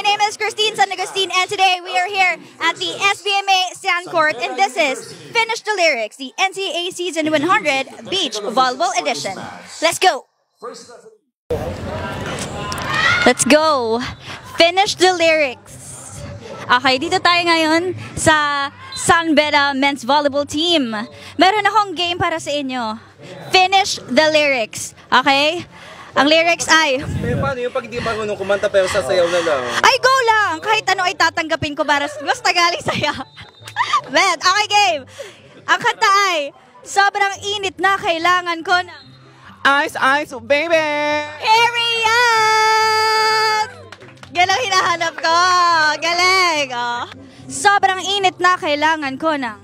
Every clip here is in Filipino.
My name is Christine San Agustin, and today we are here at the SBMA Sand Court, and this is Finish the Lyrics, the NCAA Season 100 Beach Volleyball Edition. Let's go! Let's go! Finish the Lyrics. Okay, dito tayo ngayon sa San Beda Men's Volleyball Team. Meron akong game para sa inyo. Finish the Lyrics. Okay? Ang lyrics ay... Paano yung pag di marunong kumanta pero sasayaw na lang? Ay, go lang! Kahit ano ay tatanggapin ko para basta galing saya. Bet, okay game! Ang kanta ay, sobrang init na kailangan ko ng... Ice, ice, baby! Hurry up! Galang hinahanap ko. Galing. Oh. Sobrang init na kailangan ko ng...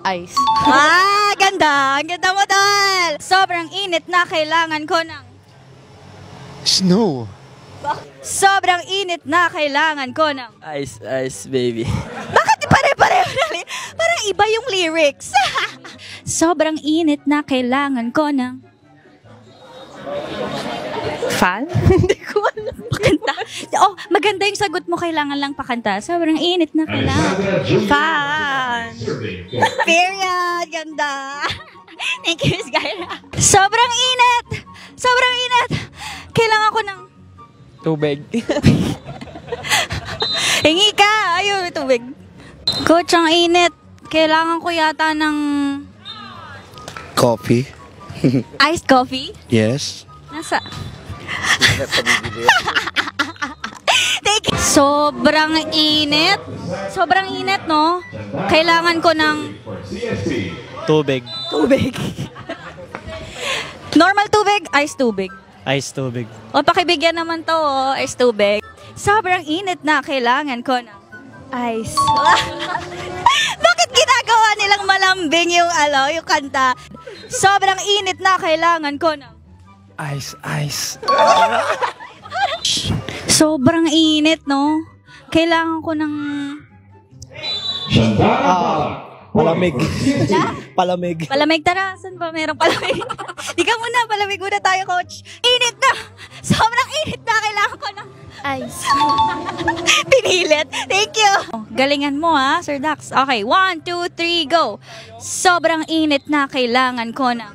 Ice. Ah, ganda. Ang ganda mo, Dol. Sobrang init na kailangan ko ng... Snow. Sobrang init na kailangan ko ng... Ice, ice, baby. Bakit pare-pareho na? Parang iba yung lyrics. Sobrang init na kailangan ko ng... Fan? Hindi ko alam. Pakanta. Oh, maganda yung sagot mo. Kailangan lang pakanta. Sobrang init na kailangan. Fan! Period. Ganda. Thank you, Miss Gaira. Sobrang init. Sobrang init. Kailangan ko ng... Tubig. Hingi ka. Ayun, may tubig. Coach, ang init. Kailangan ko yata ng... Coffee. Iced coffee? Yes. Nasa... Thank you. Sobrang init. Sobrang init, no? Kailangan ko ng... Tubig. Tubig. Normal tubig, ice tubig. Ice, tubig. O, pakibigyan naman to, oh, ice tubig. Sobrang init na kailangan ko ng... Ice. Bakit ginagawa nilang malambing yung, yung kanta? Sobrang init na kailangan ko ng... Ice, ice. Sobrang init, no? Kailangan ko ng... Palamig. Palamig. Palamig, tara. Saan ba merong palamig? Di ka muna, palamig muna tayo, coach. Init na! Sobrang init na, kailangan ko ng... Ice. Pinilit. Thank you. Galingan mo, ha, Sir Dax. Okay, 1, 2, 3, go. Sobrang init na, kailangan ko ng...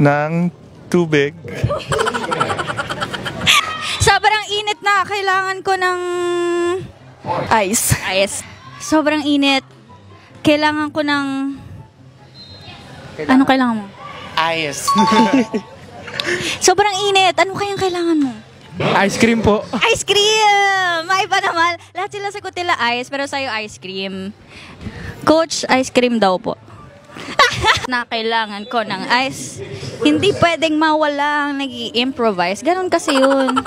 Nang tubig. Sobrang init na, kailangan ko ng... Ice. Ice. Sobrang init. Kailangan ko ng... Ano kailangan mo? Ice. Sobrang init. Ano kayang kailangan mo? Ice cream po. Ice cream! May pa naman. Lahat sila sagot nila ice, pero sa'yo ice cream. Coach, ice cream daw po. Na kailangan ko ng ice. Hindi pwedeng mawala ang nag-i-improvise. Ganon kasi yun.